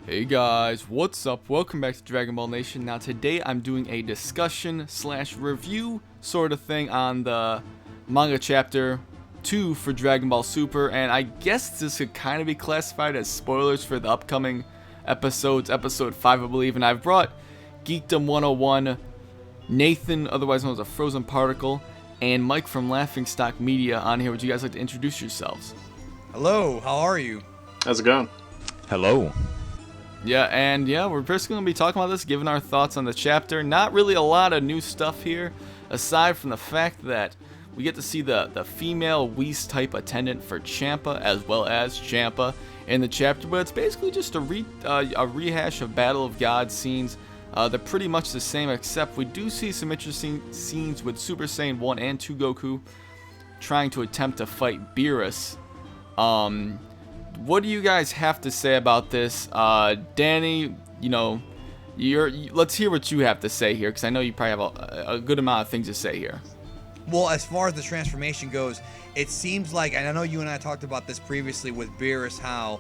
Hey guys, what's up? Welcome back to Dragon Ball Nation. Now today I'm doing a discussion / review sort of thing on the manga chapter 2 for Dragon Ball Super, and I guess this could kind of be classified as spoilers for the upcoming episodes, episode 5 I believe, and I've brought Geekdom 101, Nathan, otherwise known as a Frozen Particle, and Mike from Laughingstock Media on here. Would you guys like to introduce yourselves? Hello, how are you? How's it going? Hello. Yeah, we're basically going to be talking about this, giving our thoughts on the chapter. Not really a lot of new stuff here, aside from the fact that we get to see the female Whis type attendant for Champa, as well as Champa in the chapter, but it's basically just a rehash of Battle of Gods scenes. They're pretty much the same, except we do see some interesting scenes with Super Saiyan 1 and 2 Goku trying to attempt to fight Beerus. What do you guys have to say about this? Danny, let's hear what you have to say here, because I know you probably have a good amount of things to say here. Well, as far as the transformation goes, it seems like, and I know you and I talked about this previously with Beerus, how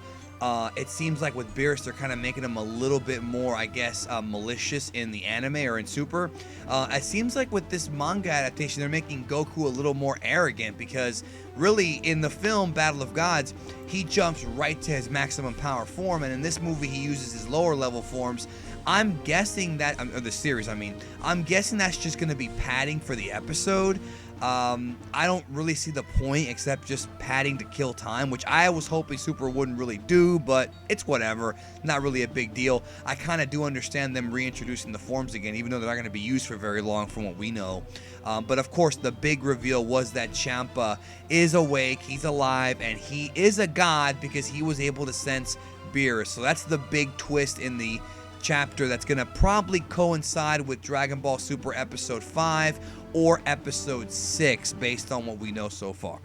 it seems like with Beerus they're kind of making him a little bit more, I guess, malicious in the anime or in Super. It seems like with this manga adaptation they're making Goku a little more arrogant, because really in the film Battle of Gods he jumps right to his maximum power form, and in this movie he uses his lower level forms. I'm guessing that, the series, I'm guessing that's just going to be padding for the episode. I don't really see the point except just padding to kill time, which I was hoping Super wouldn't really do, but it's whatever. Not really a big deal. I kind of do understand them reintroducing the forms again, even though they're not going to be used for very long from what we know. But of course, the big reveal was that Champa is awake, he's alive, and he is a god because he was able to sense Beerus. So that's the big twist in the chapter that's going to probably coincide with Dragon Ball Super Episode 5 or Episode 6 based on what we know so far.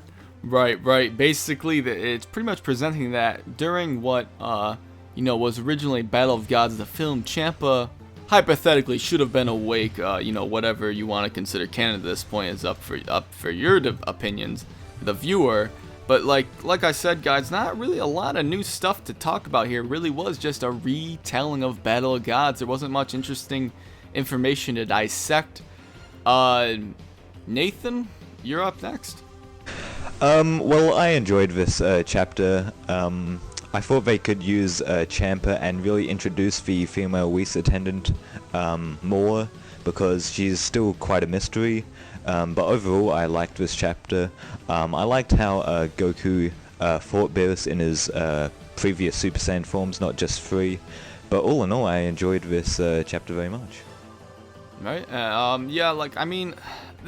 Right. Basically, it's pretty much presenting that during what, was originally Battle of Gods, the film, Champa hypothetically should have been awake. Whatever you want to consider canon at this point is up for your opinions, the viewer. But like I said, guys, not really a lot of new stuff to talk about here. It really was just a retelling of Battle of Gods. There wasn't much interesting information to dissect. Nathan, you're up next. Well, I enjoyed this chapter. I thought they could use Champa and really introduce the female Whis attendant more, because she's still quite a mystery. But overall, I liked this chapter. I liked how Goku fought Beerus in his previous Super Saiyan forms, not just 3. But all in all, I enjoyed this chapter very much. Right.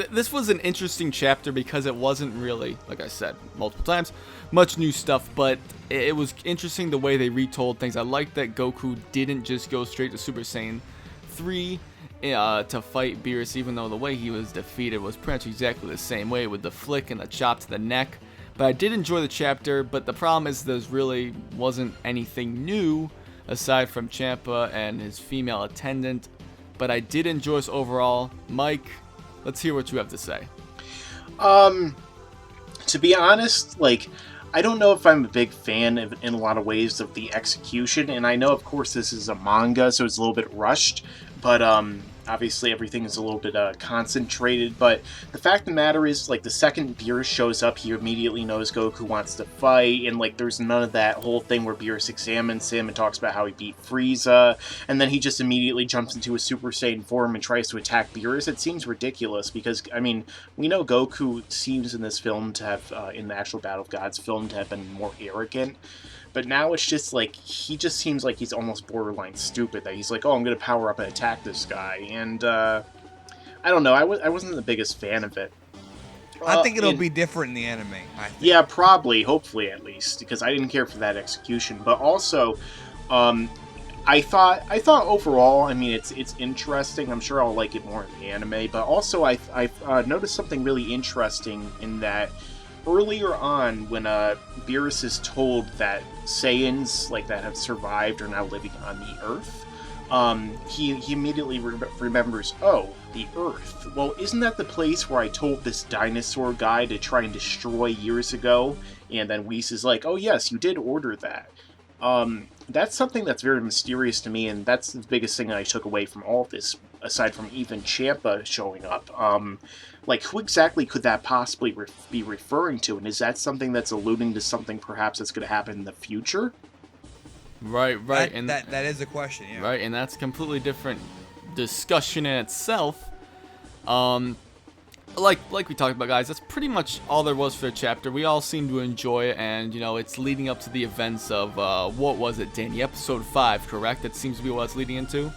This was an interesting chapter because it wasn't really, like I said multiple times, much new stuff, but it was interesting the way they retold things. I liked that Goku didn't just go straight to Super Saiyan 3 to fight Beerus, even though the way he was defeated was pretty much exactly the same way, with the flick and the chop to the neck. But I did enjoy the chapter, but the problem is there really wasn't anything new aside from Champa and his female attendant. But I did enjoy this overall. Mike, let's hear what you have to say. To be honest, I don't know if I'm a big fan in a lot of ways of the execution, and I know, of course, this is a manga, so it's a little bit rushed, but obviously everything is a little bit concentrated. But the fact of the matter is, the second Beerus shows up, he immediately knows Goku wants to fight, and there's none of that whole thing where Beerus examines him and talks about how he beat Frieza, and then he just immediately jumps into a Super Saiyan form and tries to attack Beerus. It seems ridiculous because, we know Goku seems in this film to have, in the actual Battle of Gods film, to have been more arrogant. But now it's just he just seems like he's almost borderline stupid, that he's like, oh, I'm going to power up and attack this guy. And I don't know, I wasn't the biggest fan of it. I think it'll be different in the anime. Yeah, probably, hopefully at least, because I didn't care for that execution. But also, I thought overall, it's interesting. I'm sure I'll like it more in the anime. But also, I noticed something really interesting in that earlier on, when Beerus is told that Saiyans that have survived are now living on the Earth, he immediately remembers, oh, the Earth. Well, isn't that the place where I told this dinosaur guy to try and destroy years ago? And then Whis is like, oh yes, you did order that. That's something that's very mysterious to me, and that's the biggest thing that I took away from all of this, aside from even Champa showing up. Like, who exactly could that possibly be referring to, and is that something that's alluding to something perhaps that's going to happen in the future? Right, and that is a question, yeah. Right, and that's a completely different discussion in itself. Like we talked about, guys, that's pretty much all there was for the chapter. We all seem to enjoy it, and, you know, it's leading up to the events of, what was it, Danny? Episode 5, correct? That seems to be what it's leading into?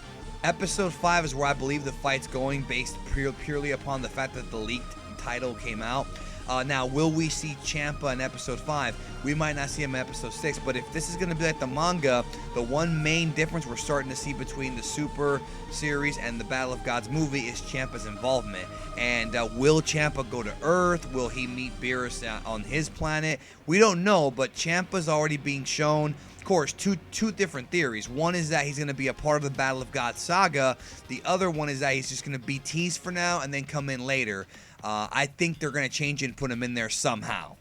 Episode 5 is where I believe the fight's going, based purely upon the fact that the leaked title came out. Now, will we see Champa in episode 5? We might not see him in episode 6, but if this is going to be like the manga, the one main difference we're starting to see between the Super series and the Battle of Gods movie is Champa's involvement. And will Champa go to Earth? Will he meet Beerus on his planet? We don't know, but Champa's already being shown. Of course, two different theories. One is that he's going to be a part of the Battle of Gods saga. The other one is that he's just going to be teased for now and then come in later. I think they're going to change it and put him in there somehow.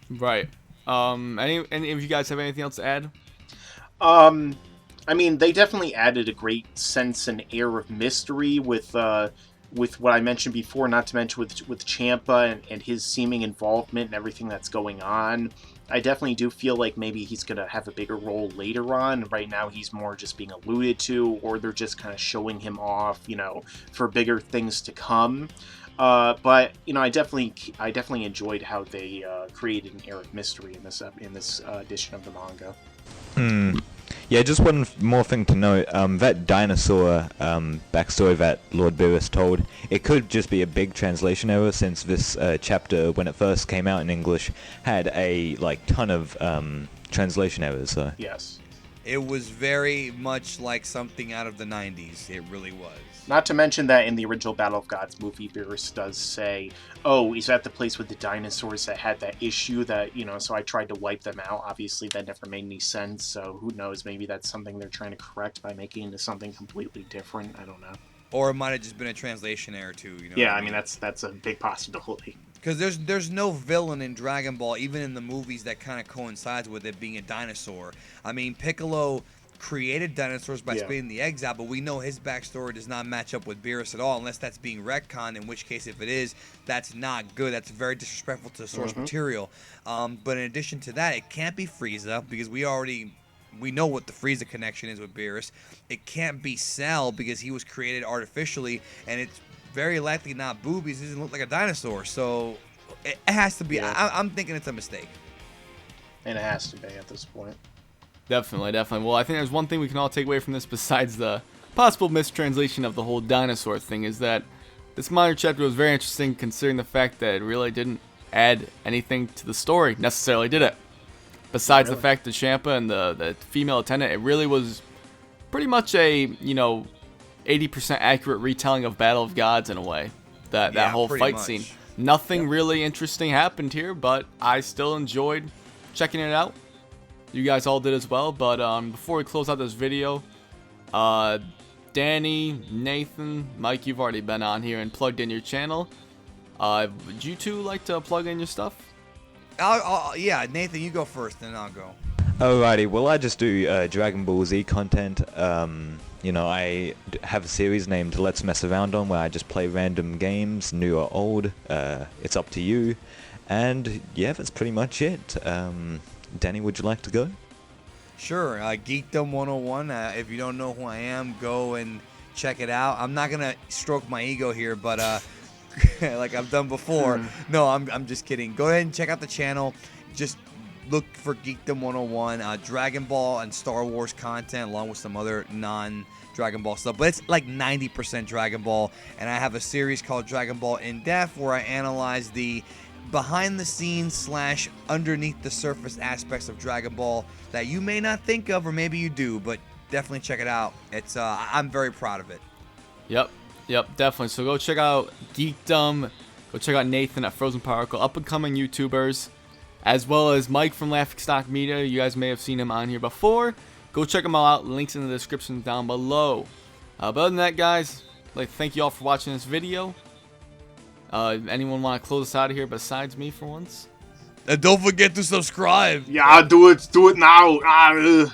Right. Any of you guys have anything else to add? I mean, they definitely added a great sense and air of mystery with what I mentioned before, not to mention with Champa and his seeming involvement and everything that's going on. I definitely do feel like maybe he's going to have a bigger role later on. Right now, he's more just being alluded to, or they're just kind of showing him off, you know, for bigger things to come. But you know, I definitely enjoyed how they created an air of mystery in this edition of the manga. Yeah, just one more thing to note. That dinosaur backstory that Lord Beerus told, it could just be a big translation error, since this chapter, when it first came out in English, had a ton of translation errors. So. Yes. It was very much like something out of the 90s. It really was. Not to mention that in the original Battle of Gods movie, Beerus does say, oh, is that the place with the dinosaurs that had that issue that, you know, so I tried to wipe them out. Obviously, that never made any sense, so who knows, maybe that's something they're trying to correct by making it into something completely different. I don't know. Or it might have just been a translation error, too. You know yeah, I mean, that's a big possibility. Because there's no villain in Dragon Ball, even in the movies, that kind of coincides with it being a dinosaur. I mean, Piccolo created dinosaurs by spitting the eggs out, but we know his backstory does not match up with Beerus at all, unless that's being retconned, in which case, if it is, that's not good. That's very disrespectful to the source material. But in addition to that, it can't be Frieza, because we know what the Frieza connection is with Beerus. It can't be Cell, because he was created artificially, and it's very likely not Boo, because he doesn't look like a dinosaur. So it has to be. Yeah. I'm thinking it's a mistake. And it has to be at this point. Definitely. Well, I think there's one thing we can all take away from this, besides the possible mistranslation of the whole dinosaur thing, is that this minor chapter was very interesting, considering the fact that it really didn't add anything to the story necessarily, did it? Besides the fact that Champa and the female attendant, it really was pretty much a, 80% accurate retelling of Battle of Gods in a way. That whole fight scene. Nothing really interesting happened here, but I still enjoyed checking it out. You guys all did as well, but before we close out this video, Danny, Nathan, Mike, you've already been on here and plugged in your channel. Would you two like to plug in your stuff? Yeah, Nathan, you go first, then I'll go. Alrighty, well, I just do Dragon Ball Z content. I have a series named Let's Mess Around On, where I just play random games, new or old. It's up to you. And yeah, that's pretty much it. Danny, would you like to go? Sure. Geekdom 101. If you don't know who I am, go and check it out. I'm not gonna stroke my ego here, but like I've done before. No, I'm just kidding. Go ahead and check out the channel. Just look for Geekdom 101, Dragon Ball and Star Wars content, along with some other non-Dragon Ball stuff. But it's like 90% Dragon Ball, and I have a series called Dragon Ball In Depth, where I analyze the behind-the-scenes / underneath-the-surface aspects of Dragon Ball that you may not think of, or maybe you do, but definitely check it out. It's I'm very proud of it. Yep, definitely. So go check out Geekdom. Go check out Nathan at Frozen Particle, up-and-coming YouTubers, as well as Mike from Laughing Stock Media. You guys may have seen him on here before. Go check them all out. Links in the description down below. But other than that, guys, thank you all for watching this video. Anyone want to close us out of here besides me for once? And don't forget to subscribe. Yeah, do it now.